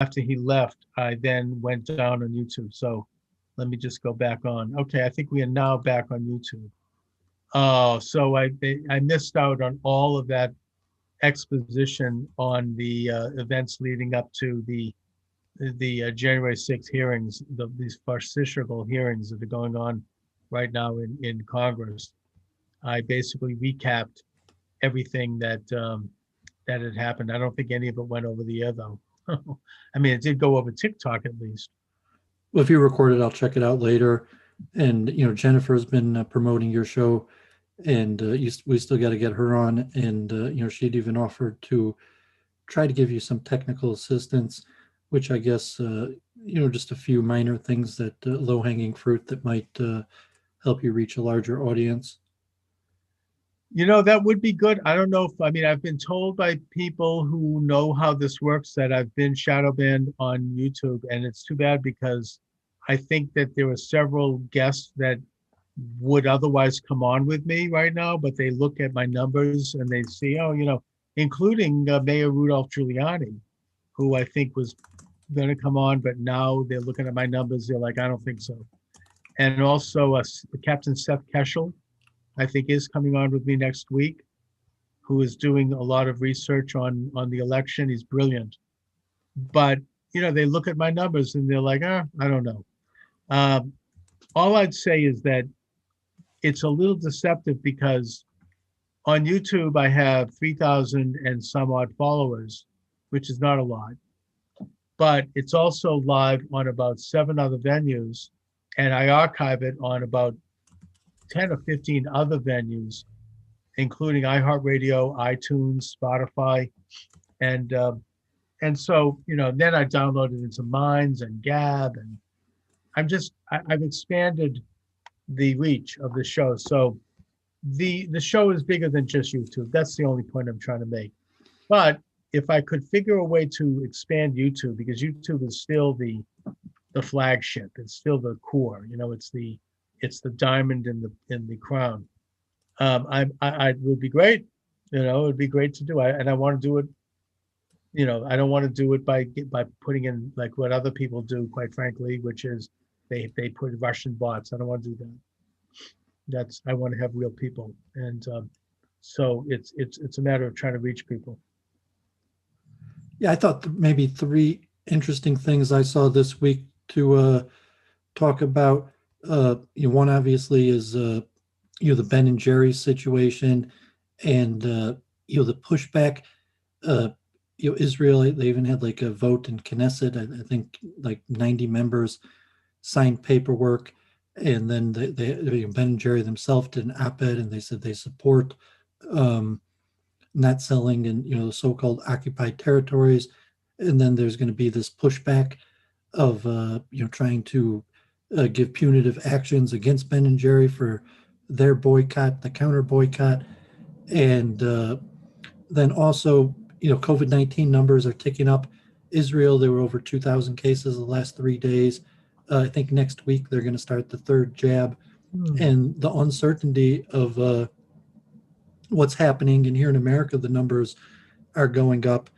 after he left, I then went down on YouTube. So let me just go back on. Okay, I think we are now back on YouTube. Oh, so I missed out on all of that exposition on the events leading up to the January 6th hearings, these fascistical hearings that are going on right now in Congress. I basically recapped everything that had happened. I don't think any of it went over the air though. I mean, it did go over TikTok at least. Well, if you record it, I'll check it out later. And Jennifer's been promoting your show, and we still got to get her on. And she'd even offered to try to give you some technical assistance, which I guess just a few minor things that low hanging fruit that might help you reach a larger audience. That would be good. I don't know if, I mean, I've been told by people who know how this works that I've been shadow banned on YouTube, and it's too bad because I think that there are several guests that would otherwise come on with me right now, but they look at my numbers and they see, including Mayor Rudolph Giuliani, who I think was going to come on, but now they're looking at my numbers. They're like, I don't think so. And also Captain Seth Keschel, I think, is coming on with me next week, who is doing a lot of research on the election. He's brilliant. But, they look at my numbers and they're like, I don't know. All I'd say is that it's a little deceptive because on YouTube, I have 3,000 and some odd followers, which is not a lot. But it's also live on about 7 other venues, and I archive it on about 10 or 15 other venues, including iHeartRadio, iTunes, Spotify, and so then I downloaded into Minds and Gab, and I've expanded the reach of the show. So the show is bigger than just YouTube. That's the only point I'm trying to make. But if I could figure a way to expand YouTube, because YouTube is still the flagship, it's still the core, it's the diamond in the crown. I would be great. It would be great to do. I want to do it. I don't want to do it by putting in like what other people do, quite frankly, which is they put Russian bots. I don't want to do that. I want to have real people, and so it's a matter of trying to reach people. Yeah, I thought maybe 3 interesting things I saw this week to talk about. One obviously is the Ben and Jerry situation, and the pushback. Israel, they even had like a vote in Knesset. I think like 90 members signed paperwork, and then Ben and Jerry themselves did an op-ed, and they said they support not selling in the so-called occupied territories. And then there's going to be this pushback of trying to give punitive actions against Ben and Jerry for their boycott, the counter boycott, and then also COVID-19 numbers are ticking up. Israel, there were over 2,000 cases the last 3 days. I think next week they're going to start the 3rd jab, and the uncertainty of what's happening. And here in America, the numbers are going up,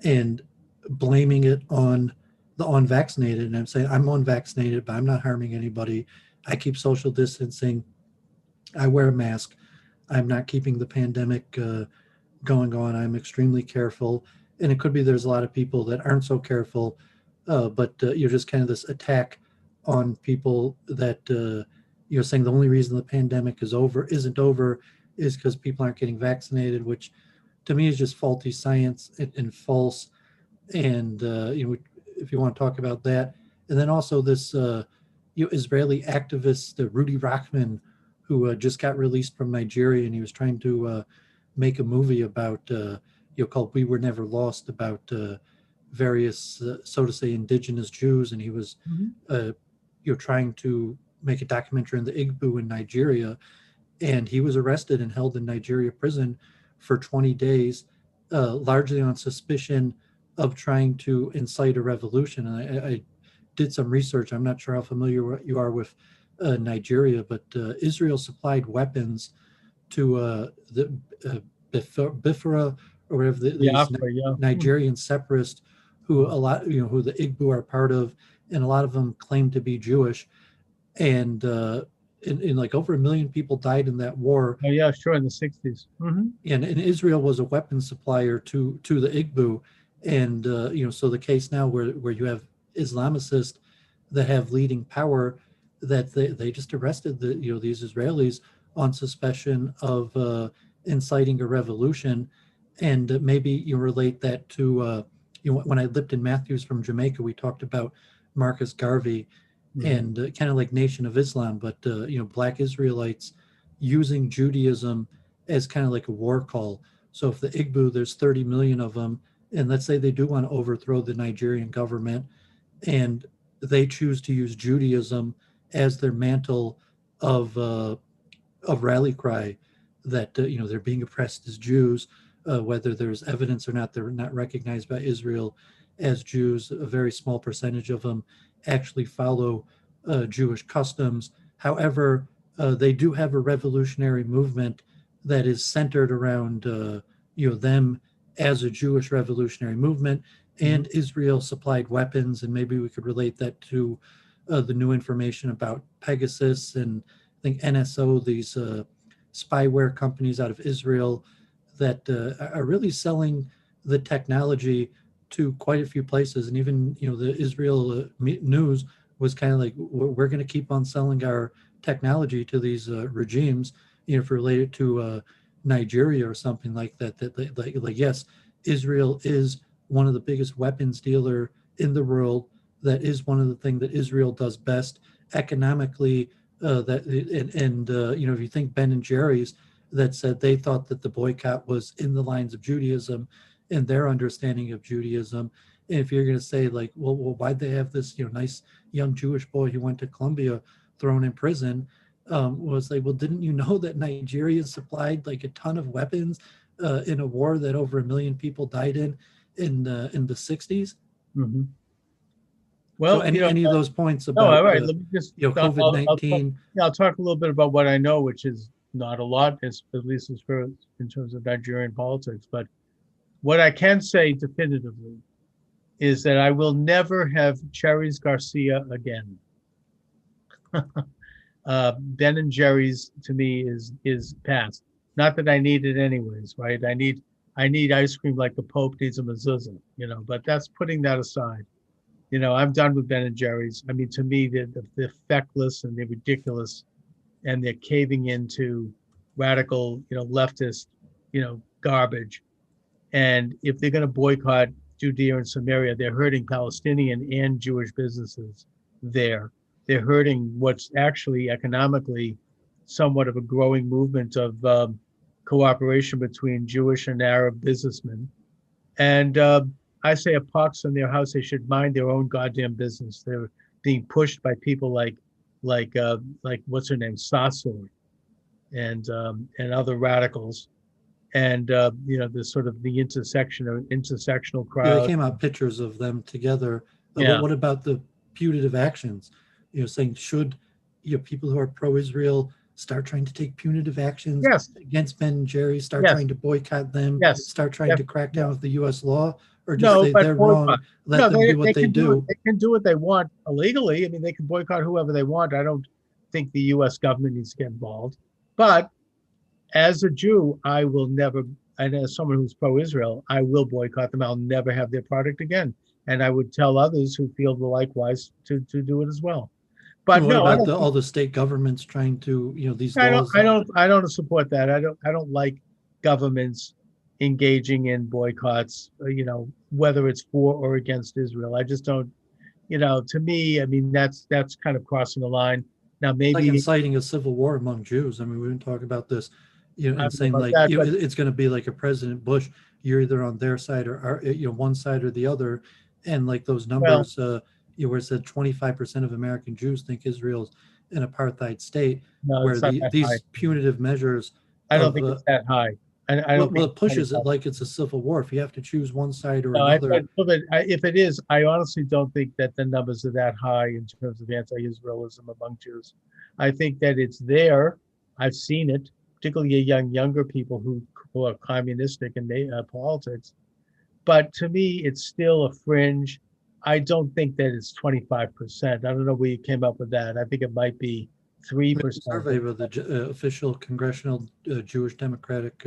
and blaming it on the unvaccinated. And I'm saying I'm unvaccinated, but I'm not harming anybody. I keep social distancing. I wear a mask. I'm not keeping the pandemic going on. I'm extremely careful. And it could be there's a lot of people that aren't so careful, but you're just kind of this attack on people that you're saying the only reason the pandemic isn't over is because people aren't getting vaccinated, which to me is just faulty science and false. And if you want to talk about that, and then also this Israeli activist Rudy Rachman, who just got released from Nigeria, and he was trying to make a movie about called "We Were Never Lost," about various so to say indigenous Jews, and he was trying to make a documentary on the Igbo in Nigeria, and he was arrested and held in Nigeria prison for 20 days, largely on suspicion of trying to incite a revolution. And I did some research. I'm not sure how familiar you are with Nigeria, but Israel supplied weapons to the Biafra, or whatever these Nigerian separatists who a lot, who the Igbo are part of, and a lot of them claim to be Jewish. And in like over 1 million people died in that war. Oh yeah, sure, in the 60s. And Israel was a weapons supplier to the Igbo. And so the case now where you have Islamicists that have leading power, that they just arrested these Israelis on suspicion of inciting a revolution. And maybe you relate that to when I lived in Matthews from Jamaica, we talked about Marcus Garvey and kind of like Nation of Islam, but Black Israelites using Judaism as kind of like a war call. So if the Igbo, there's 30 million of them, and let's say they do want to overthrow the Nigerian government, and they choose to use Judaism as their mantle of rally cry, that they're being oppressed as Jews, whether there's evidence or not, they're not recognized by Israel as Jews. A very small percentage of them actually follow Jewish customs. However, they do have a revolutionary movement that is centered around them as a Jewish revolutionary movement, and Israel supplied weapons. And maybe we could relate that to the new information about Pegasus and I think NSO, these spyware companies out of Israel that are really selling the technology to quite a few places. And even the Israel news was kind of like, we're going to keep on selling our technology to these regimes, if related to Nigeria or something like that. Like yes, Israel is one of the biggest weapons dealer in the world. That is one of the things that Israel does best economically. If you think Ben and Jerry's, that said they thought that the boycott was in the lines of Judaism and their understanding of Judaism. And if you're going to say like, well, why'd they have this nice young Jewish boy who went to Columbia thrown in prison? Was like, well, didn't you know that Nigeria supplied like a ton of weapons in a war that over 1 million people died in the 60s? Well, so any of those points no, about all right. Let me just COVID-19. I'll talk a little bit about what I know, which is not a lot, at least as far in terms of Nigerian politics. But what I can say definitively is that I will never have Cherries Garcia again. Ben and Jerry's to me is past. Not that I need it anyways, right? I need ice cream like the Pope needs a mezuzah, but that's putting that aside. I'm done with Ben and Jerry's. I mean, to me, they're feckless and they're ridiculous, and they're caving into radical, leftist, garbage. And if they're going to boycott Judea and Samaria, they're hurting Palestinian and Jewish businesses there. They're hurting what's actually economically somewhat of a growing movement of cooperation between Jewish and Arab businessmen. And I say a pox in their house, they should mind their own goddamn business. They're being pushed by people like what's her name, Sassor, and other radicals, and the sort of the intersectional crowd. Yeah, they came out pictures of them together. But what about the punitive actions? Saying should people who are pro-Israel start trying to take punitive actions against Ben and Jerry, start trying to boycott them, start trying to crack down with the U.S. law, or just say they're wrong, let them do what they do? They can do what they want illegally. I mean, they can boycott whoever they want. I don't think the U.S. government needs to get involved. But as a Jew, I will never, and as someone who's pro-Israel, I will boycott them. I'll never have their product again. And I would tell others who feel likewise to do it as well. But what about all the state governments trying to, these laws? I don't support that. I don't like governments engaging in boycotts, whether it's for or against Israel. I just don't, to me, I mean, that's kind of crossing the line. Now, maybe like inciting a civil war among Jews. I mean, we've been talking about this, and saying like it's going to be like a President Bush. You're either on their side or one side or the other, and like those numbers, where it said 25% of American Jews think Israel's an apartheid state, where these punitive measures. I don't think it's that high. I don't it pushes it like it's a civil war. If you have to choose one side or another. If it is, I honestly don't think that the numbers are that high in terms of anti-Israelism among Jews. I think that it's there. I've seen it, particularly younger people who are communistic in politics. but to me, it's still a fringe. I don't think that it's 25%. I don't know where you came up with that. I think it might be There's a 3%. survey of the official Congressional Jewish Democratic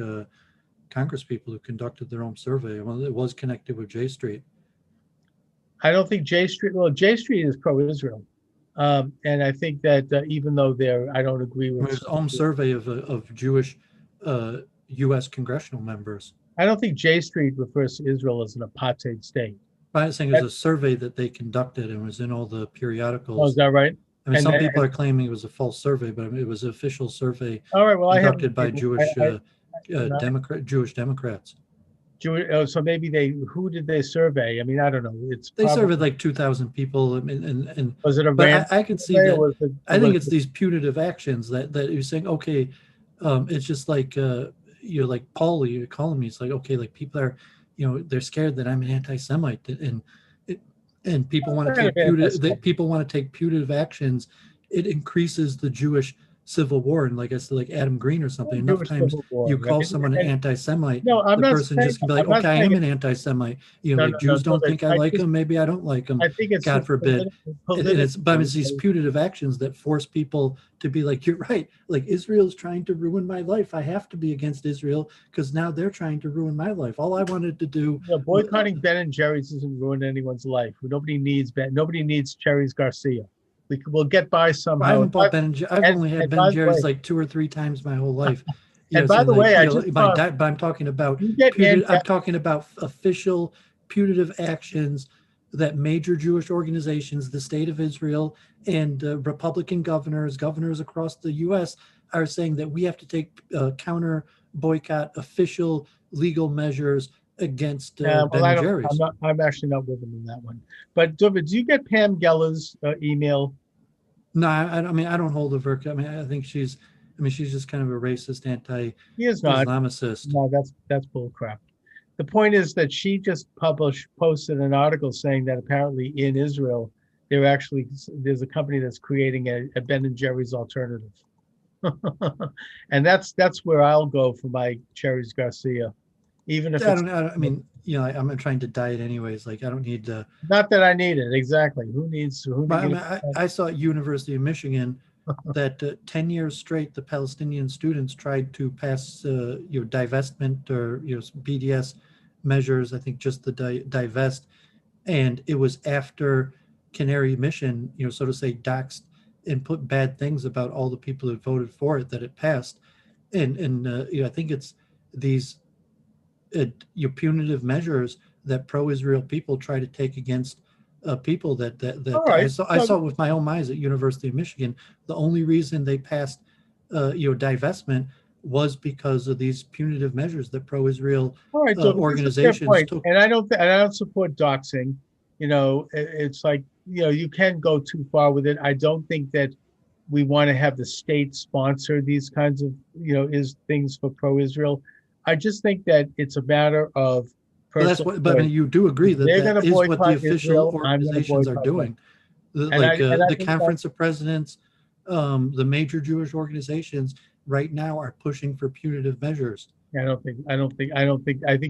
Congress people who conducted their own survey. Well, it was connected with J Street. I don't think J Street, well, J Street is pro-Israel. And I think that even though I don't agree with. There's own survey of Jewish U.S. congressional members. I don't think J Street refers to Israel as an apartheid state. I'm saying there's a survey that they conducted and was in all the periodicals. Oh, is that right? I mean, some people are claiming it was a false survey, but I mean, it was an official survey all right, well, conducted by Jewish Democrats. So maybe who did they survey? I mean, I don't know. They surveyed like 2,000 people, and was it a but I can see that. I think it's these punitive actions that you're saying. Okay, it's just like you're like Paul, you're calling me. It's like, okay, like people are, they're scared that I'm an anti-Semite, and people want to take punitive actions. It increases the Jewish civil war, and like I said, like Adam Green or something. Enough times you call someone an anti-Semite, no, I'm the not person saying, just can be like, okay, I am an anti-Semite. Jews don't think I like them. Maybe I don't like them. I think it's God forbid. But it's these punitive actions that force people to be like, you're right. Like Israel's trying to ruin my life. I have to be against Israel because now they're trying to ruin my life. All I wanted to do. Boycotting Ben and Jerry's isn't ruin anyone's life. Nobody needs Cherry's Garcia. We'll get by somehow. I haven't bought I've only had Ben and Jerry's like 2 or 3 times my whole life. And by the way, but I'm talking about official punitive actions that major Jewish organizations, the state of Israel, and Republican governors across the U.S. are saying that we have to take counter boycott official legal measures against Ben and Jerry's. I'm actually not with them in that one. But David, do you get Pam Geller's email? No, I mean, I don't hold of her. I mean, I think she's just kind of a racist, anti-Islamicist. No, that's bull crap. The point is that she just posted an article saying that apparently in Israel, there's a company that's creating a Ben and Jerry's alternative. And that's where I'll go for my Cherry's Garcia. Even if I'm trying to diet anyways. Like I don't need to. Not that I need it exactly. I saw at University of Michigan that 10 years straight the Palestinian students tried to pass divestment or BDS measures. I think just the divest, and it was after Canary Mission, so to say, doxed and put bad things about all the people who voted for it that it passed, and I think it's these. Punitive measures that pro-Israel people try to take against people that right. I saw with my own eyes at University of Michigan. The only reason they passed divestment was because of these punitive measures that pro-Israel organizations took. And I don't support doxing. It's like you can go too far with it. I don't think that we want to have the state sponsor these kinds of things for pro-Israel. I just think that it's a matter of. But I mean, you do agree that that is what the official Israel, organizations are doing. The Conference of Presidents, the major Jewish organizations right now are pushing for punitive measures. I think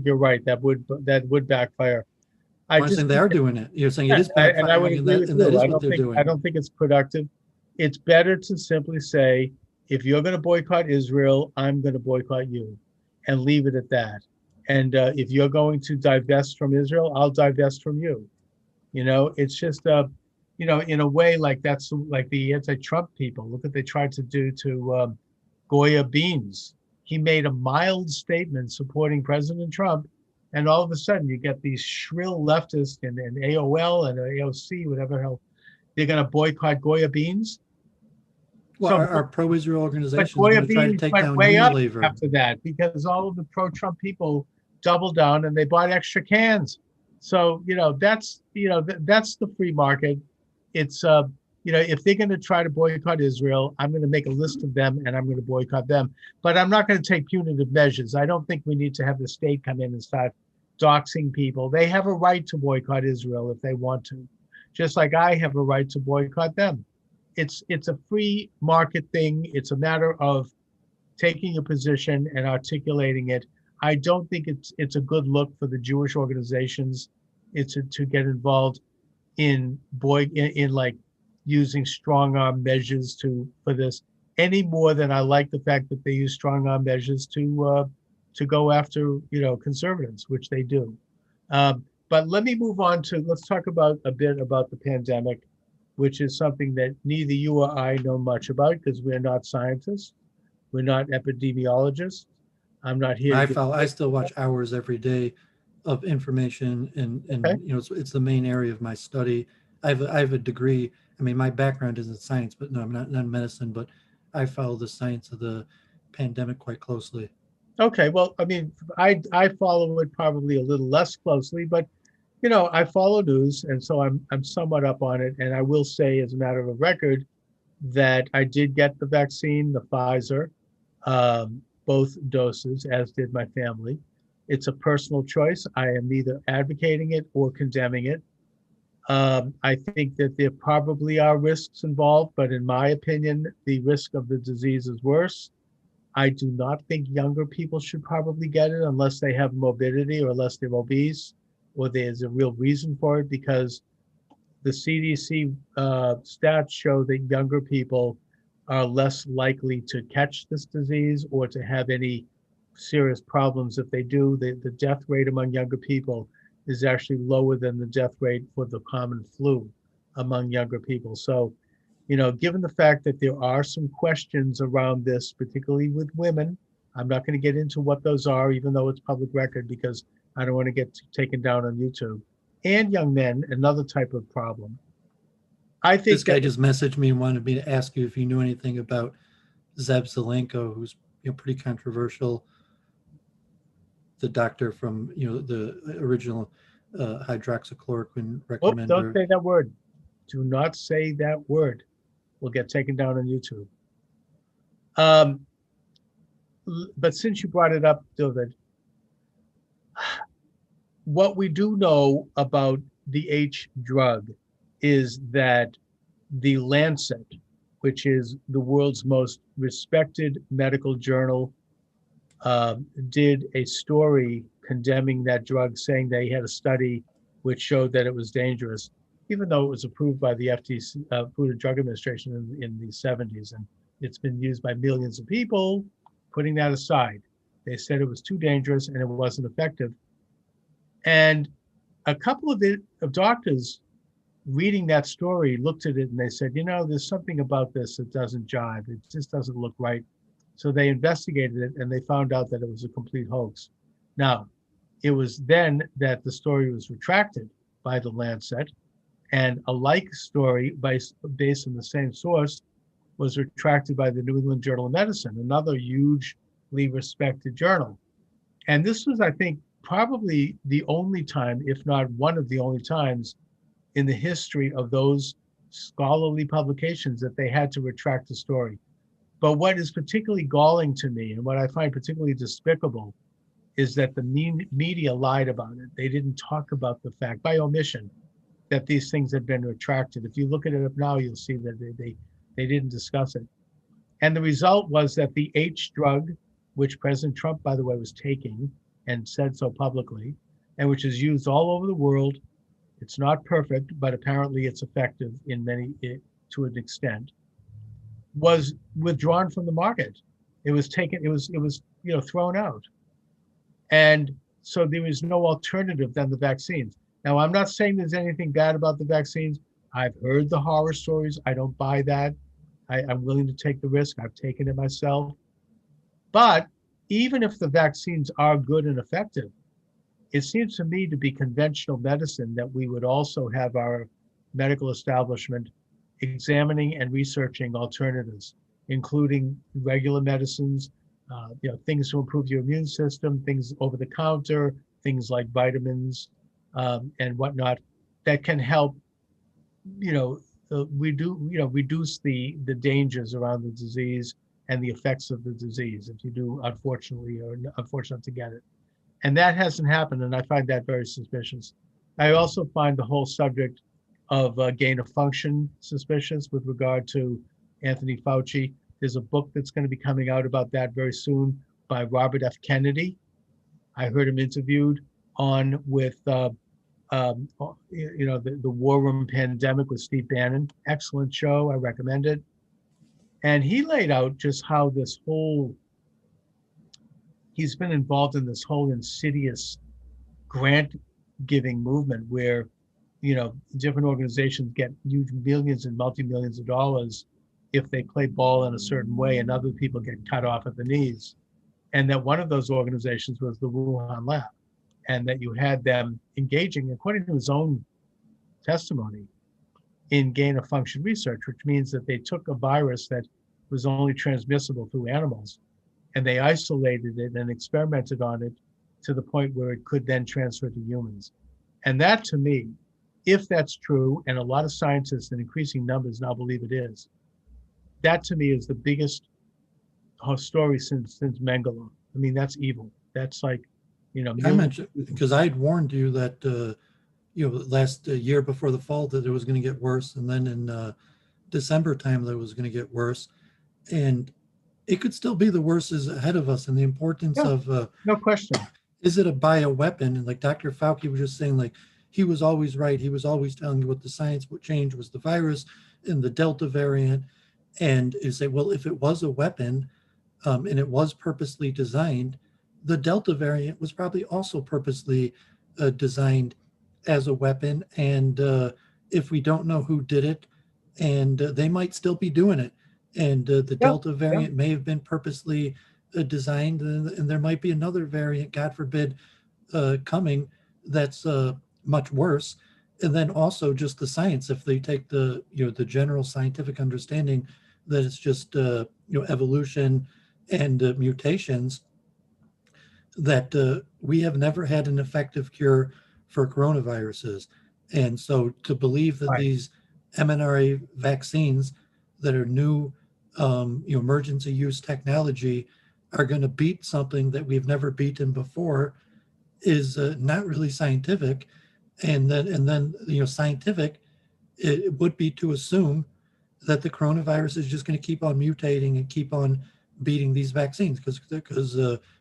you're right. That would backfire. I'm saying they are doing it. You're saying it is backfiring, and I would agree with you. I don't think it's productive. It's better to simply say, if you're going to boycott Israel, I'm going to boycott you. And leave it at that. And if you're going to divest from Israel, I'll divest from you. It's just, in a way, like that's like the anti-Trump people. Look what they tried to do to Goya Beans. He made a mild statement supporting President Trump. And all of a sudden you get these shrill leftists and AOL and AOC, whatever the hell, they're going to boycott Goya Beans. Well, our pro-Israel organizations are going to try to take down Unilever after that, because all of the pro-Trump people doubled down and they bought extra cans. So that's the free market. It's if they're going to try to boycott Israel, I'm going to make a list of them and I'm going to boycott them. But I'm not going to take punitive measures. I don't think we need to have the state come in and start doxing people. They have a right to boycott Israel if they want to, just like I have a right to boycott them. It's a free market thing. It's a matter of taking a position and articulating it. I don't think it's a good look for the Jewish organizations. It's to get involved in like using strong arm measures for this any more than I like the fact that they use strong arm measures to go after conservatives, which they do. But let me move on to let's talk about a bit about the pandemic, which is something that neither you or I know much about because we're not scientists, we're not epidemiologists. I'm not here to I still watch hours every day of information, okay. and it's the main area of my study. I have a degree. I mean, my background is in science, but no, I'm not in medicine. But I follow the science of the pandemic quite closely. Okay, well, I mean, I follow it probably a little less closely, but I follow news, and so I'm somewhat up on it. And I will say, as a matter of record, that I did get the vaccine, the Pfizer, both doses, as did my family. It's a personal choice. I am neither advocating it or condemning it. I think that there probably are risks involved, but in my opinion, the risk of the disease is worse. I do not think younger people should probably get it unless they have morbidity or unless they're obese or there's a real reason for it, because the CDC stats show that younger people are less likely to catch this disease or to have any serious problems. If they do, the death rate among younger people is actually lower than the death rate for the common flu among younger people. So, given the fact that there are some questions around this, particularly with women, I'm not going to get into what those are, even though it's public record, because I don't want to get taken down on YouTube. And young men, another type of problem. I think This guy just messaged me and wanted me to ask you if you knew anything about Zeb Zelenko, who's pretty controversial. The doctor from the original hydroxychloroquine recommender. Don't say that word. Do not say that word. We'll get taken down on YouTube. But since you brought it up, David, what we do know about the H drug is that the Lancet, which is the world's most respected medical journal, did a story condemning that drug, saying they had a study which showed that it was dangerous, even though it was approved by the FTC, Food and Drug Administration, in the 70s, and it's been used by millions of people. Putting that aside, they said it was too dangerous and it wasn't effective. And a couple of doctors reading that story looked at it and they said, there's something about this that doesn't jive. It just doesn't look right. So they investigated it and they found out that it was a complete hoax. Now, it was then that the story was retracted by the Lancet, and a like story based on the same source was retracted by the New England Journal of Medicine, another hugely respected journal. And this was, I think, probably the only time, if not one of the only times in the history of those scholarly publications that they had to retract the story. But what is particularly galling to me, and what I find particularly despicable, is that the media lied about it. They didn't talk about the fact, by omission, that these things had been retracted. If you look at it up now, you'll see that they didn't discuss it. And the result was that the H drug, which President Trump, by the way, was taking and said so publicly, and which is used all over the world, it's not perfect, but apparently it's effective to an extent, was withdrawn from the market. It was thrown out. And so there is no alternative than the vaccines. Now, I'm not saying there's anything bad about the vaccines. I've heard the horror stories. I don't buy that. I'm willing to take the risk. I've taken it myself. But even if the vaccines are good and effective, it seems to me to be conventional medicine that we would also have our medical establishment examining and researching alternatives, including regular medicines, things to improve your immune system, things over the counter, things like vitamins and whatnot that can help, reduce the dangers around the disease and the effects of the disease if you do, unfortunately, or unfortunate to get it. And that hasn't happened, and I find that very suspicious. I also find the whole subject of gain of function suspicious with regard to Anthony Fauci. There's a book that's going to be coming out about that very soon by Robert F. Kennedy, I heard him interviewed on with the War Room Pandemic with Steve Bannon. Excellent show. I recommend it. And he laid out just how he's been involved in this whole insidious grant giving movement where, different organizations get huge millions and multi-millions of dollars if they play ball in a certain way, and other people get cut off at the knees. And that one of those organizations was the Wuhan Lab, and that you had them engaging, according to his own testimony, in gain of function research, which means that they took a virus that was only transmissible through animals and they isolated it and experimented on it to the point where it could then transfer to humans. And that, to me, if that's true, and a lot of scientists in increasing numbers now believe it is, that to me is the biggest story since Mengele. I mean, that's evil. That's like, I mentioned, because I had warned you that last year before the fall that it was going to get worse, and then in December time that it was going to get worse, and it could still be the worst is ahead of us. And the importance of no question, is it a bioweapon? And like Dr. Fauci was just saying, like, he was always right. He was always telling you what the science would change was the virus and the Delta variant. And you say, well, if it was a weapon and it was purposely designed, the Delta variant was probably also purposely designed as a weapon. And if we don't know who did it, and they might still be doing it. And the Delta variant may have been purposely designed, and there might be another variant, God forbid, coming that's much worse. And then also just the science, if they take the general scientific understanding that it's just evolution and mutations, that we have never had an effective cure for coronaviruses. And so to believe that these mRNA vaccines that are new emergency use technology are going to beat something that we've never beaten before is not really scientific. And then scientific, it would be to assume that the coronavirus is just going to keep on mutating and keep on beating these vaccines because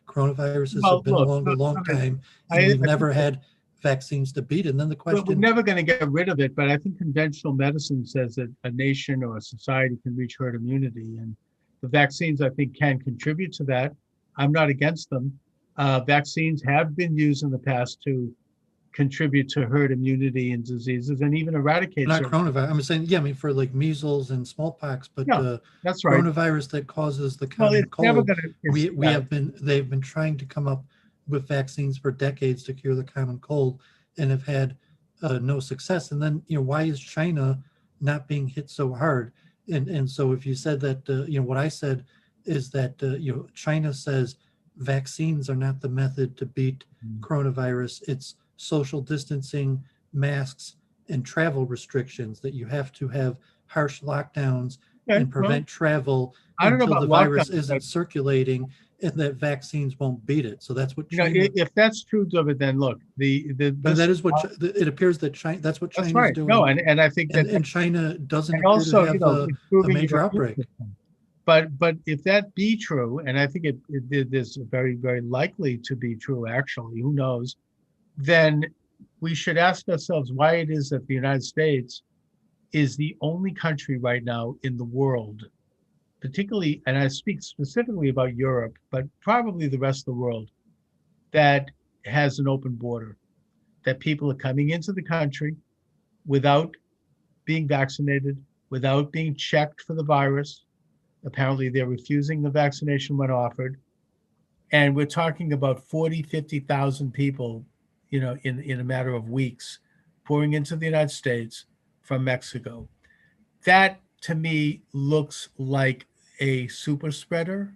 coronaviruses have been around a long time, and we've never had vaccines to beat it. And then the question, we're never going to get rid of it, but I think conventional medicine says that a nation or a society can reach herd immunity, and the vaccines, I think, can contribute to that. I'm not against them. Vaccines have been used in the past to contribute to herd immunity in diseases and even eradicate. Not coronavirus. I'm saying, for like measles and smallpox, but that's right. Coronavirus that causes the common cold. They've been trying to come up with vaccines for decades to cure the common cold and have had no success. And then, why is China not being hit so hard? And so if you said that, what I said is that, China says vaccines are not the method to beat coronavirus. It's social distancing, masks, and travel restrictions, that you have to have harsh lockdowns and prevent travel until the virus isn't circulating, and that vaccines won't beat it. So that's what China, if that's true of it, then look, but that is what it appears that China, that's what China's right. doing. No, and I think that, and China doesn't appear to have a major outbreak. But if that be true, and I think it is very, very likely to be true, actually, who knows, then we should ask ourselves why it is that the United States is the only country right now in the world, particularly, and I speak specifically about Europe, but probably the rest of the world, that has an open border, that people are coming into the country without being vaccinated, without being checked for the virus. Apparently they're refusing the vaccination when offered. And we're talking about 40, 50,000 people, in a matter of weeks, pouring into the United States from Mexico. That, to me, looks like a super spreader.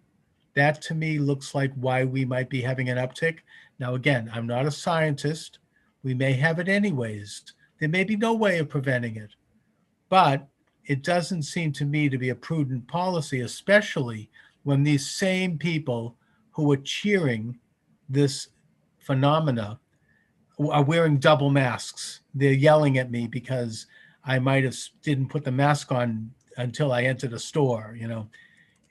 That, to me, looks like why we might be having an uptick. Now, again, I'm not a scientist. We may have it anyways. There may be no way of preventing it. But it doesn't seem to me to be a prudent policy, especially when these same people who are cheering this phenomena are wearing double masks. They're yelling at me because I might have didn't put the mask on until I entered a store,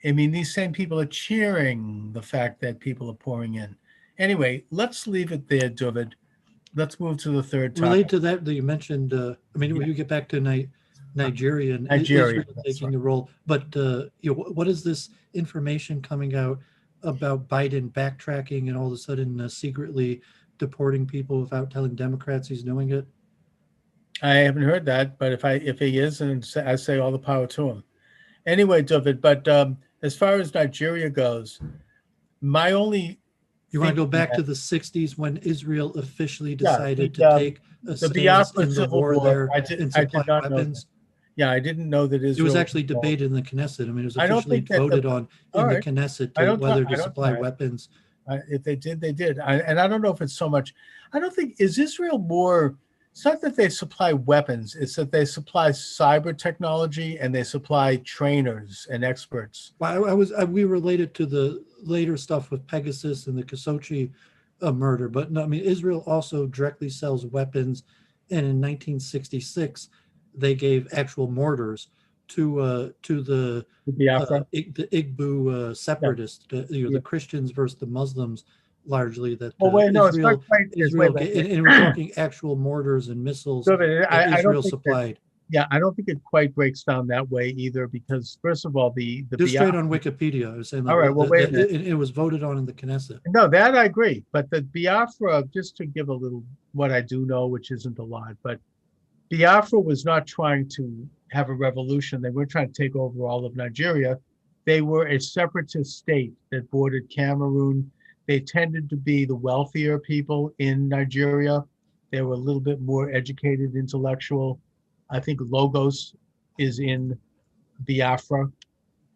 I mean, these same people are cheering the fact that people are pouring in. Anyway, let's leave it there, David. Let's move to the third Related topic. to that you mentioned, I mean, Yeah. when you get back to Nigeria and Nigeria, Israel that's taking right. the role, but what is this information coming out about Biden backtracking and all of a sudden secretly deporting people without telling Democrats he's doing it? I haven't heard that, but if he is, and I say all the power to him. Anyway, David, but as far as Nigeria goes, my only You want to go thinking back that to the 60s when Israel officially yeah, decided to take a the stance Biafra in the Civil war War. there and I supply did not know that. weapons? Yeah, I didn't know that It was Israel was actually involved. debated in the Knesset. I mean, it was I don't officially think that the voted on all in the right. Knesset to whether I to don't supply deny it. weapons. If they did, they did. And I don't know if it's so much. I don't think is Israel more. It's not that they supply weapons; it's that they supply cyber technology and they supply trainers and experts. Well, we related to the later stuff with Pegasus and the Khashoggi murder, but no, I mean, Israel also directly sells weapons, and in 1966, they gave actual mortars to The Biafra, The Igbo yeah, separatists, yeah. the Christians versus the Muslims, largely that Well, wait, no, it's not quite. Wait, wait, And we're talking actual mortars and missiles so that I don't Israel think that. supplied. Yeah, I don't think it quite breaks down that way either. Because first of all, the Just straight Biafra. on Wikipedia, I was saying All like right, well, wait a minute. it was voted on in the Knesset. No, that I agree. But the Biafra, just to give a little what I do know, which isn't a lot, but Biafra was not trying to have a revolution. They weren't trying to take over all of Nigeria. They were a separatist state that bordered Cameroon. They tended to be the wealthier people in Nigeria. They were a little bit more educated, intellectual. I think Lagos is in Biafra.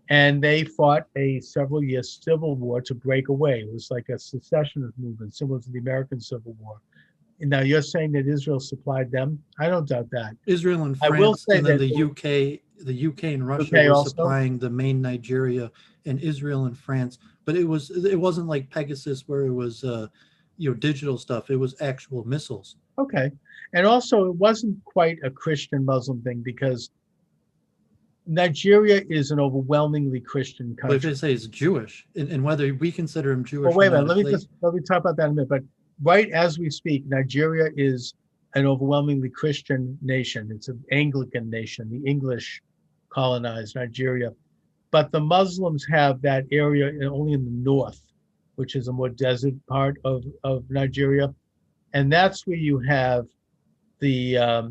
And they fought a several year civil war to break away. It was like a secessionist movement, similar to the American Civil War. And now you're saying that Israel supplied them? I don't doubt that. Israel and I will France, say and then that The UK and Russia UK were also. supplying the main Nigeria, and Israel and France. But it wasn't like Pegasus where it was digital stuff. It was actual missiles. Okay. And also, it wasn't quite a Christian Muslim thing because Nigeria is an overwhelmingly Christian But if country. they say it's Jewish, and whether we consider him Well, Jewish or wait a not, minute. Let me talk about that in a minute. But right as we speak, Nigeria is an overwhelmingly Christian nation. It's an Anglican nation. The English colonized Nigeria. But the Muslims have that area only in the north, which is a more desert part of Nigeria. And that's where you have the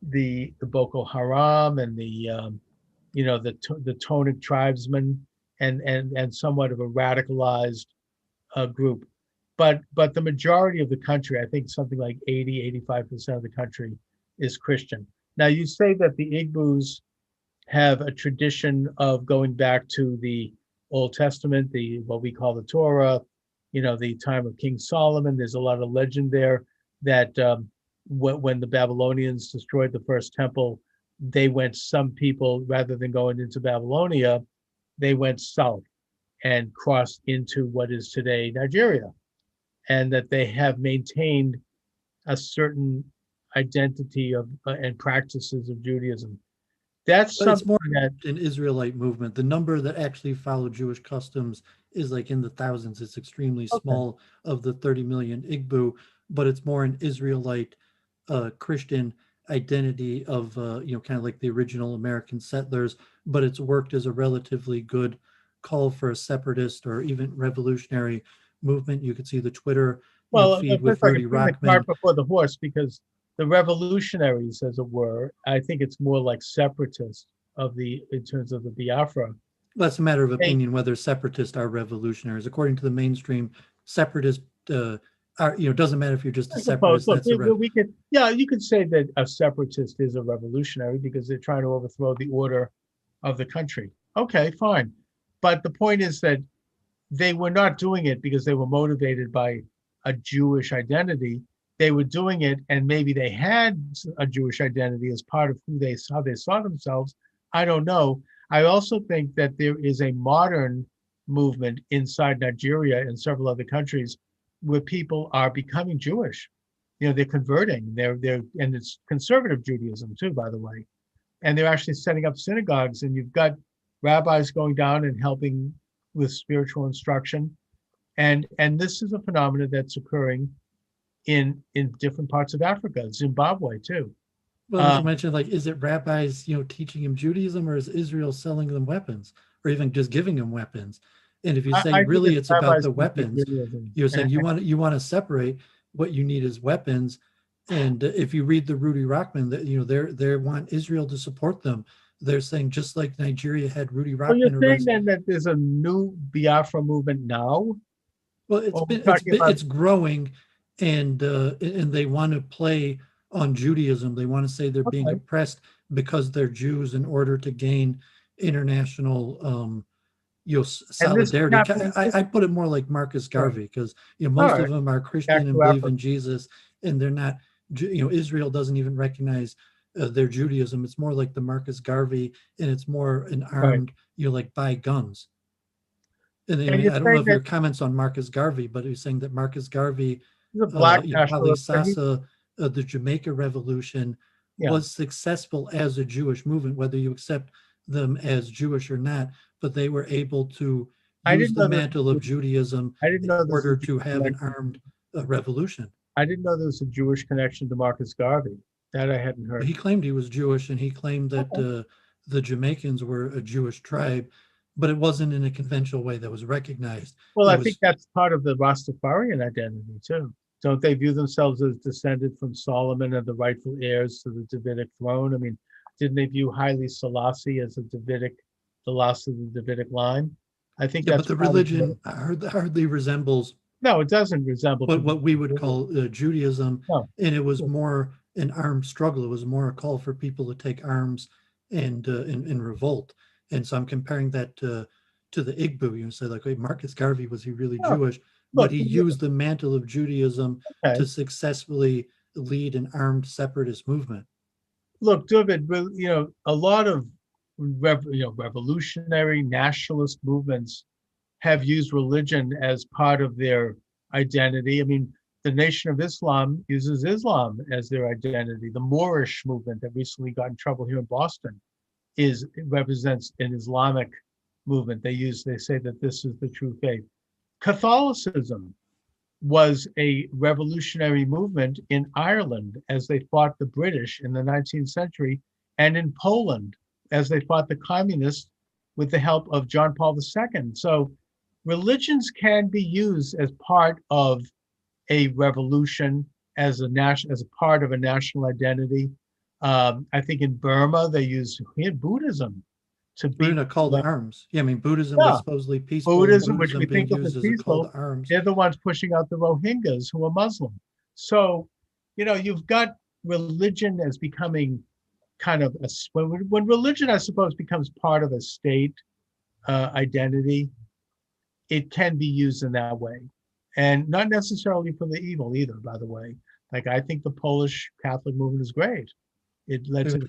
the Boko Haram and the Tonic tribesmen and somewhat of a radicalized group. But the majority of the country, I think something like 85% of the country is Christian. Now you say that the Igbos have a tradition of going back to the Old Testament, the what we call the Torah, the time of King Solomon. There's a lot of legend there that when the Babylonians destroyed the first temple, some people, rather than going into Babylonia, they went south and crossed into what is today Nigeria, and that they have maintained a certain identity of and practices of Judaism. That's But it's something more that an Israelite movement. The number that actually follow Jewish customs is like in the thousands. It's extremely okay. small of the 30 million Igbo, but it's more an Israelite Christian identity of kind of like the original American settlers, but it's worked as a relatively good call for a separatist or even revolutionary movement. You could see the Twitter Well, feed with it's like Verdi putting the cart Rockman. before the horse because the revolutionaries, as it were, I think it's more like separatists in terms of the Biafra. That's a matter of They, opinion whether separatists are revolutionaries. According to the mainstream, separatists are, doesn't matter if you're just a I suppose, separatist. look, That's a we could, yeah, you could say that a separatist is a revolutionary because they're trying to overthrow the order of the country. Okay, fine. But the point is that they were not doing it because they were motivated by a Jewish identity. They were doing it, and maybe they had a Jewish identity as part of how they saw themselves. I don't know. I also think that there is a modern movement inside Nigeria and several other countries where people are becoming Jewish. They're converting. And it's conservative Judaism too, by the way. And they're actually setting up synagogues, and you've got rabbis going down and helping with spiritual instruction. And this is a phenomenon that's occurring in different parts of Africa, Zimbabwe too. Well, as you mentioned, like, is it rabbis, teaching him Judaism, or is Israel selling them weapons, or even just giving them weapons? And if you say I think really it's about rabbis the teaching weapons, Judaism. you're saying you want to separate what you need is weapons. And if you read the Rudy Rockman, that they want Israel to support them. They're saying just like Nigeria had Rudy So you're Rockman saying arrested. then that there's a new Biafra movement now? Well, Or we're talking about it's growing, and they want to play on Judaism. They want to say they're being okay. oppressed because they're Jews in order to gain international And this is solidarity. happening. I put it more like Marcus Garvey, because All most right, of them are back Christian and to believe Africa. in Jesus, and they're not. Israel doesn't even recognize their Judaism. It's more like the Marcus Garvey, and it's more an Right. armed, like buy guns. And I And mean, you're I don't know saying if that your comments on Marcus Garvey, but he was saying that Marcus Garvey, he's a black Haile nationalist, but Sasa, the Jamaica Revolution yeah. was successful as a Jewish movement, whether you accept them as Jewish or not, but they were able to I use didn't the know this. mantle of Judaism I didn't in know this was order a to Jewish have an connection. armed revolution. I didn't know there was a Jewish connection to Marcus Garvey. That I hadn't heard. He claimed he was Jewish, and he claimed that Okay. the Jamaicans were a Jewish tribe, but it wasn't in a conventional way that was recognized. Well, It I think was that's part of the Rastafarian identity too. Don't they view themselves as descended from Solomon and the rightful heirs to the Davidic throne? I mean, didn't they view Haile Selassie as the last of the Davidic line? I think yeah, but that's the part of religion hardly resembles no, it doesn't resemble what we would traditional call Judaism, No, and it was more an armed struggle. It was more a call for people to take arms and revolt. And so I'm comparing that to the Igbo. You say like, wait, Marcus Garvey, was he really no. Jewish? But Look, he used the mantle of Judaism okay. to successfully lead an armed separatist movement. Look, David, a lot of revolutionary nationalist movements have used religion as part of their identity. I mean, the Nation of Islam uses Islam as their identity. The Moorish movement that recently got in trouble here in Boston represents an Islamic movement. They say that this is the true faith. Catholicism was a revolutionary movement in Ireland as they fought the British in the 19th century, and in Poland as they fought the communists with the help of John Paul II. So religions can be used as part of a revolution, as a part of a national identity. I think in Burma they use Buddhism to Or beat in a call to arms. Yeah, I mean, Buddhism was yeah, supposedly peaceful, and Buddhism, which we Buddhism being think of as used as a call to peaceful, arms. they're the ones pushing out the Rohingyas who are Muslim. So, you've got religion as becoming kind of when religion, I suppose, becomes part of a state identity, it can be used in that way. And not necessarily for the evil either, by the way. Like, I think the Polish Catholic movement is great. It lets it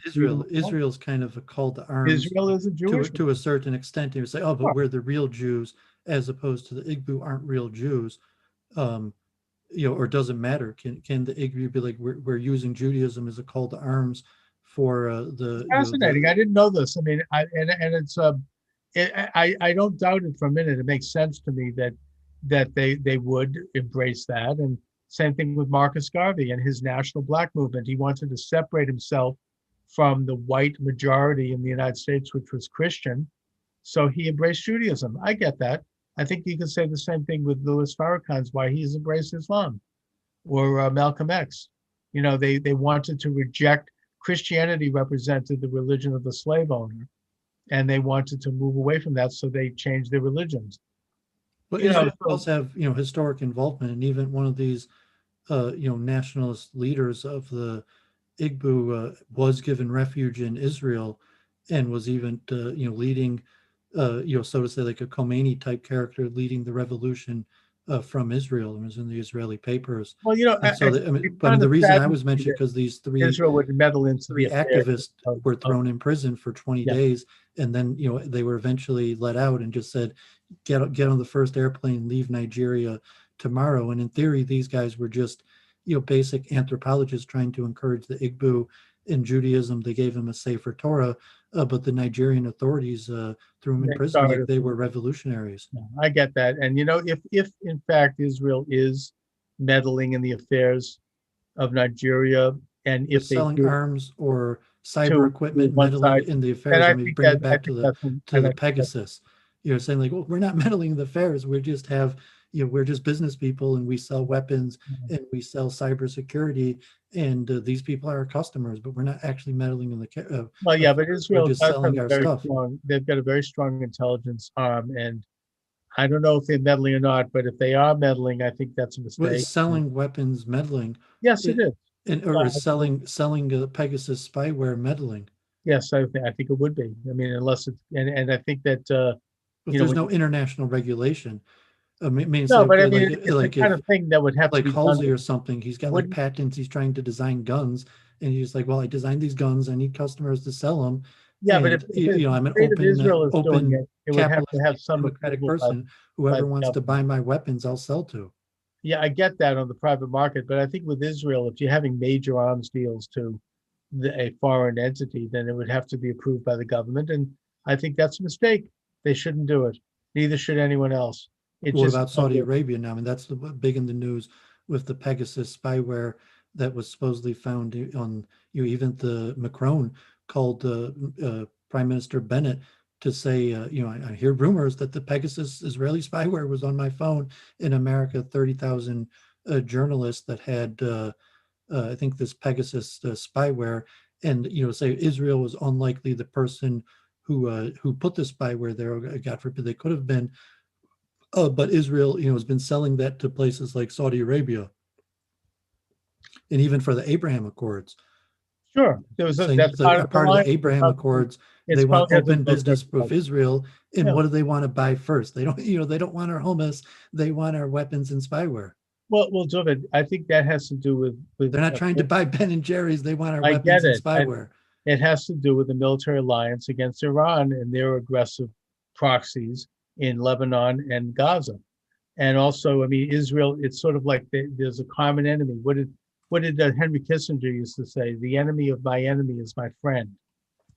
Israel's kind of a call to arms Israel is a Jewish to a certain extent. You say, oh, but we're the real Jews, as opposed to the Igbo aren't real Jews. Or does it matter? Can the Igbo be like, we're using Judaism as a call to arms for the fascinating. I didn't know this. I mean, it's I don't doubt it for a minute. It makes sense to me that they would embrace that. And same thing with Marcus Garvey and his national black movement. He wanted to separate himself from the white majority in the United States, which was Christian. So he embraced Judaism. I get that. I think you can say the same thing with Louis Farrakhan's why he's embraced Islam, or Malcolm X. They wanted to reject Christianity represented the religion of the slave owner, and they wanted to move away from that, so they changed their religions. But Israel does have historic involvement, and even one of these nationalist leaders of the Igbo was given refuge in Israel, and was even leading so to say, like a Khomeini type character leading the revolution from Israel. It was in the Israeli papers. Well, and so the reason I was mentioning, because these Israel would meddle into three activists were thrown in prison for 20 days, and then they were eventually let out and just said, get on the first airplane, leave Nigeria tomorrow. And in theory, these guys were just basic anthropologists trying to encourage the Igbo in Judaism, they gave him a Sefer Torah, but the Nigerian authorities threw him in They prison like started. they were revolutionaries. I get that. And if in fact Israel is meddling in the affairs of Nigeria, and With if they selling do arms or cyber to equipment, one meddling side, in the then affairs. I mean, bring it back to the that's and I to the think that, Pegasus. You're saying like, well, we're not meddling in the affairs. We just have, we're just business people, and we sell weapons and we sell cybersecurity, and these people are our customers, but we're not actually meddling in the well, yeah, but affairs. We're Israel just does have selling a our very stuff. strong. They've got a very strong intelligence arm, and I don't know if they're meddling or not. But if they are meddling, I think that's a Well, is mistake. selling weapons meddling, Yes, it it, is. or Yeah, is selling Pegasus spyware meddling? yes, I think it would be. I mean, unless it's and I think that If there's when no international regulation, I mean, say no, but I okay, mean, it's the like kind if of thing that would have to like be done. Halsey or something, he's got like Wouldn't patents, he's trying to design guns, and he's like, well, I designed these guns, I need customers to sell them, Yeah, but and if the I'm an state of Israel is doing open it, it would have to have capitalistic some democratic approval person. by Whoever the wants to government. buy my weapons, I'll sell to. Yeah, I get that on the private market, but I think with Israel, if you're having major arms deals to a foreign entity, then it would have to be approved by the government, and I think that's a mistake. They shouldn't do it. Neither should anyone else. It What just about Saudi Arabia now? I mean, that's the big in the news with the Pegasus spyware that was supposedly found on, even the Macron called Prime Minister Bennett to say, I hear rumors that the Pegasus Israeli spyware was on my phone in America. 30,000 journalists that had, I think, this Pegasus spyware, and say Israel was unlikely the person who put the spyware there. God forbid they could have been. But Israel, has been selling that to places like Saudi Arabia, and even for the Abraham Accords, sure. saying That's it's part a of the part of the alliance. Abraham Accords. They It's want probably has a open built business with Israel, and Yeah. what do they want to buy first? They don't, they don't want our hummus. They want our weapons and spyware. Well, David, I think that has to do with They're not trying to buy Ben and Jerry's. They want our I weapons get and it, and spyware. it has to do with the military alliance against Iran and their aggressive proxies in Lebanon and Gaza. And also, I mean, Israel, it's sort of like there's a common enemy. What did Henry Kissinger used to say? The enemy of my enemy is my friend.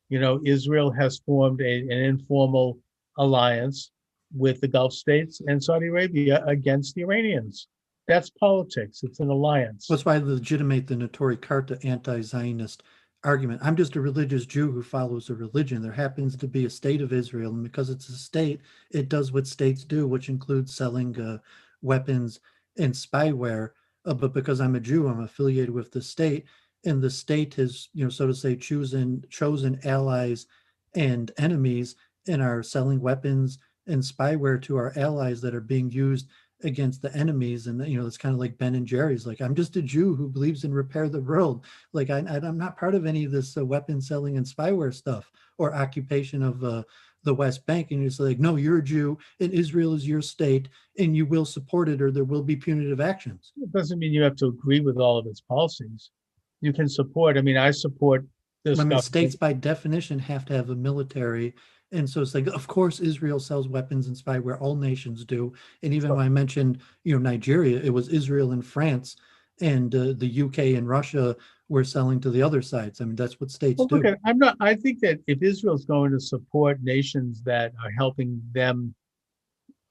Israel has formed an informal alliance with the Gulf states and Saudi Arabia against the Iranians. That's politics. It's an alliance. That's why I legitimate the Notori Karta anti-Zionist argument. I'm just a religious Jew who follows a religion. There happens to be a state of Israel, and because it's a state, it does what states do, which includes selling weapons and spyware. But because I'm a Jew, I'm affiliated with the state, and the state has, so to say, chosen allies and enemies, and are selling weapons and spyware to our allies that are being used against the enemies. And it's kind of like Ben and Jerry's, like, I'm just a Jew who believes in repair the world. Like, I'm not part of any of this weapon selling and spyware stuff or occupation of the West Bank. And it's like, no, you're a Jew and Israel is your state, and you will support it or there will be punitive actions. It doesn't mean you have to agree with all of its policies. You can support. I mean, I support this I mean, government. states by definition have to have a military. And so it's like, of course, Israel sells weapons and spyware. All nations do. And even when I mentioned, Nigeria, it was Israel and France, and the UK and Russia were selling to the other sides. I mean, that's what states Well, look do. I think that if Israel's going to support nations that are helping them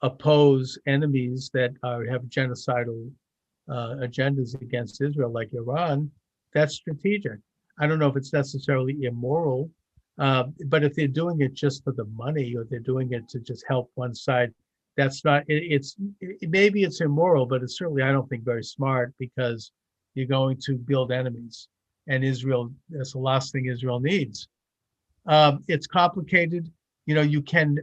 oppose enemies that have genocidal agendas against Israel, like Iran, that's strategic. I don't know if it's necessarily immoral, but if they're doing it just for the money, or they're doing it to just help one side, that's not. Maybe it's immoral, but it's certainly, I don't think, very smart, because you're going to build enemies, and Israel, that's the last thing Israel needs. It's complicated. You can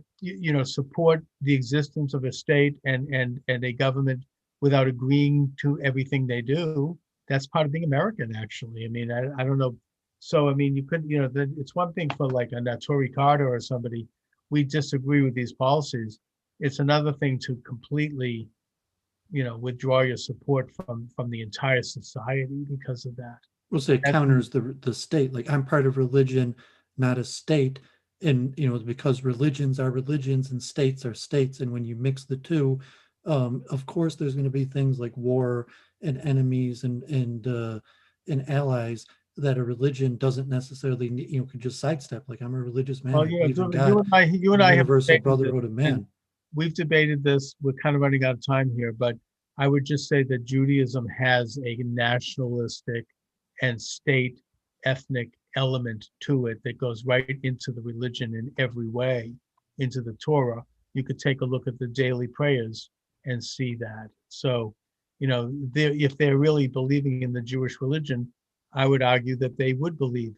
support the existence of a state and a government without agreeing to everything they do. That's part of being American, actually. I mean, I don't know. So, I mean, you could, it's one thing for like a Notori Carter or somebody, we disagree with these policies. It's another thing to completely, withdraw your support from the entire society because of that. We'll say it That's, counters the state. Like, I'm part of religion, not a state. And, because religions are religions and states are states. And when you mix the two, of course, there's going to be things like war and enemies and allies. that a religion doesn't necessarily, could just sidestep. Like, I'm a religious man. Well, I believe in David, God, you the and I have universal debated this, brotherhood of and man. we've debated this. We're kind of running out of time here, but I would just say that Judaism has a nationalistic and state ethnic element to it that goes right into the religion in every way, into the Torah. You could take a look at the daily prayers and see that. So, if they're really believing in the Jewish religion, I would argue that they would believe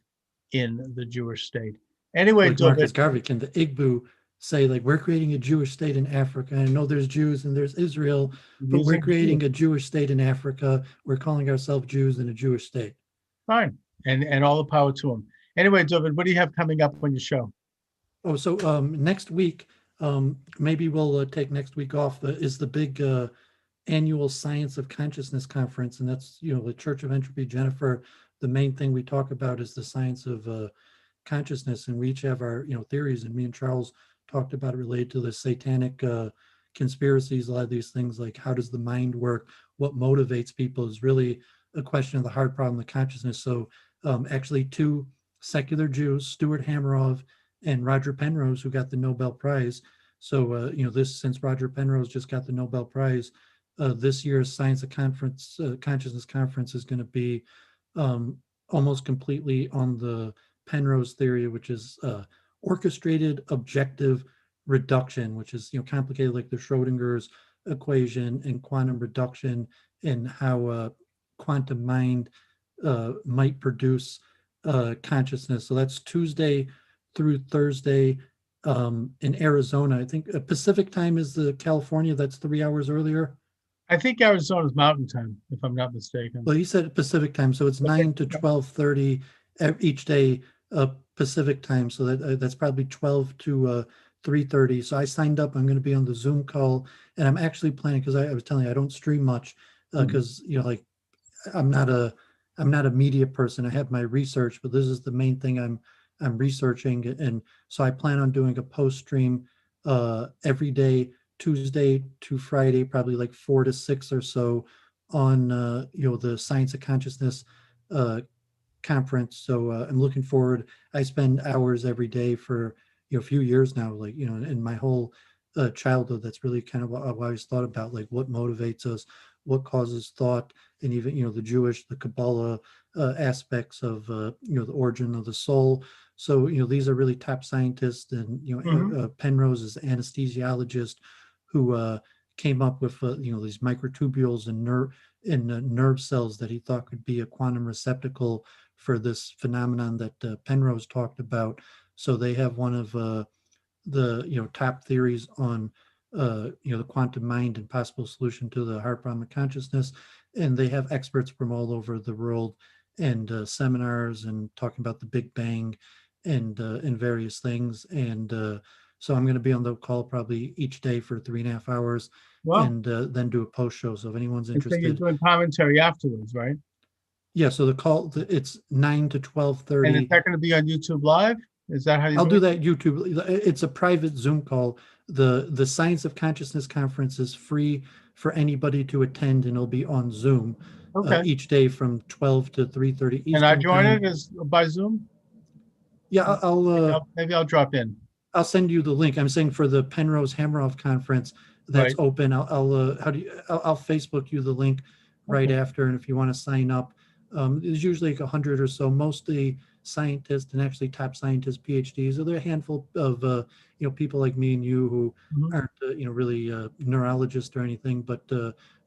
in the Jewish state. Anyway, Like Marcus David, Garvey, can the Igbo say, like, we're creating a Jewish state in Africa? I know there's Jews and there's Israel, but we're using creating Jewish, a Jewish state in Africa. We're calling ourselves Jews in a Jewish state. fine, and all the power to them. Anyway, David, what do you have coming up on your show? Oh, so next week, maybe we'll take next week off, is the big annual Science of Consciousness conference. And that's, the Church of Entropy. Jennifer, the main thing we talk about is the science of consciousness. And we each have our, theories. And me and Charles talked about it related to the satanic conspiracies. A lot of these things, like how does the mind work? What motivates people is really a question of the hard problem of consciousness. So actually, two secular Jews, Stuart Hameroff and Roger Penrose, who got the Nobel Prize. So, since Roger Penrose just got the Nobel Prize, this year's Science of Consciousness Conference is going to be almost completely on the Penrose theory, which is orchestrated objective reduction, which is, complicated, like the Schrodinger's equation and quantum reduction, and how quantum mind might produce consciousness. So that's Tuesday through Thursday in Arizona. I think Pacific time is the California. That's 3 hours earlier. I think Arizona's Mountain Time, if I'm not mistaken. Well, you said Pacific time, so it's 9 to 12:30 each day Pacific time. So that's probably 12 to 3:30. So I signed up. I'm going to be on the Zoom call, and I'm actually planning, because I was telling you I don't stream much because like I'm not a media person. I have my research, but this is the main thing I'm researching, and so I plan on doing a post stream every day, Tuesday to Friday, probably like 4 to 6 or so, on the Science of Consciousness conference. So I'm looking forward. I spend hours every day for a few years now, like in my whole childhood. That's really kind of what I always thought about, like what motivates us, what causes thought, and even the Kabbalah aspects of the origin of the soul. So these are really top scientists, and Penrose is an anesthesiologist who came up with these microtubules and nerve cells that he thought could be a quantum receptacle for this phenomenon that Penrose talked about. So they have one of the top theories on the quantum mind and possible solution to the hard problem of consciousness. And they have experts from all over the world, and seminars, and talking about the Big Bang and various things. And so I'm going to be on the call probably each day for 3.5 hours, and then do a post show. So if anyone's interested, so you're doing commentary afterwards, right? Yeah. So the call, it's 9 to 12:30. And is that going to be on YouTube Live? Is that how you? I'll do that YouTube. It's a private Zoom call. The Science of Consciousness conference is free for anybody to attend, and it'll be on Zoom each day from 12 to 3:30 Eastern. And I join time. it as by Zoom? Yeah, maybe I'll drop in. I'll send you the link. I'm saying for the Penrose Hameroff conference that's open. I'll Facebook you the link right after, and if you want to sign up, there's usually like 100 or so, mostly scientists, and actually top scientists, PhDs. So there are a handful of people like me and you who aren't really neurologists or anything, but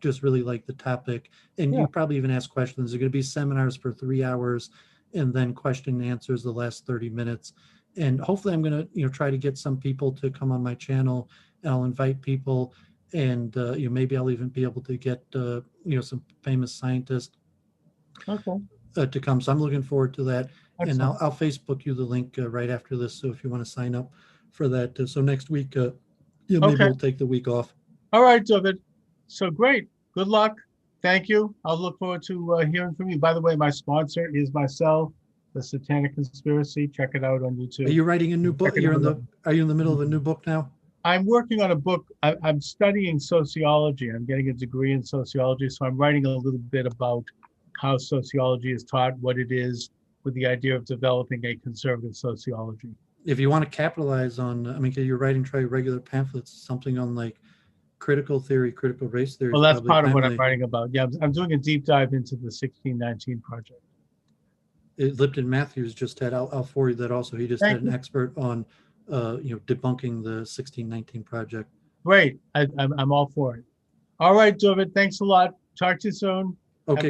just really like the topic. And you probably even ask questions. There are going to be seminars for 3 hours, and then question and answers the last 30 minutes. And hopefully I'm going to try to get some people to come on my channel, and I'll invite people, and maybe I'll even be able to get some famous scientists to come. So I'm looking forward to that. Excellent. And I'll Facebook you the link right after this. So if you want to sign up for that. So next week, maybe we'll take the week off. All right, David. So great. Good luck. Thank you. I'll look forward to hearing from you. By the way, my sponsor is myself, The Satanic Conspiracy. Check it out on YouTube. Are you writing a new book? Are you in the middle of a new book now? I'm working on a book. I'm studying sociology. I'm getting a degree in sociology. So I'm writing a little bit about how sociology is taught, what it is, with the idea of developing a conservative sociology. If you want to capitalize on, I mean, 'cause you're writing regular pamphlets, something on like critical theory, critical race theory. Well, is that's probably part of what I'm timely. writing about. Yeah, I'm doing a deep dive into the 1619 project. Lipton Matthews just had, I'll forward that also. He just Thank had an you. expert on, debunking the 1619 project. Great. I'm all for it. All right, David. Thanks a lot. Talk to you soon. Okay, great.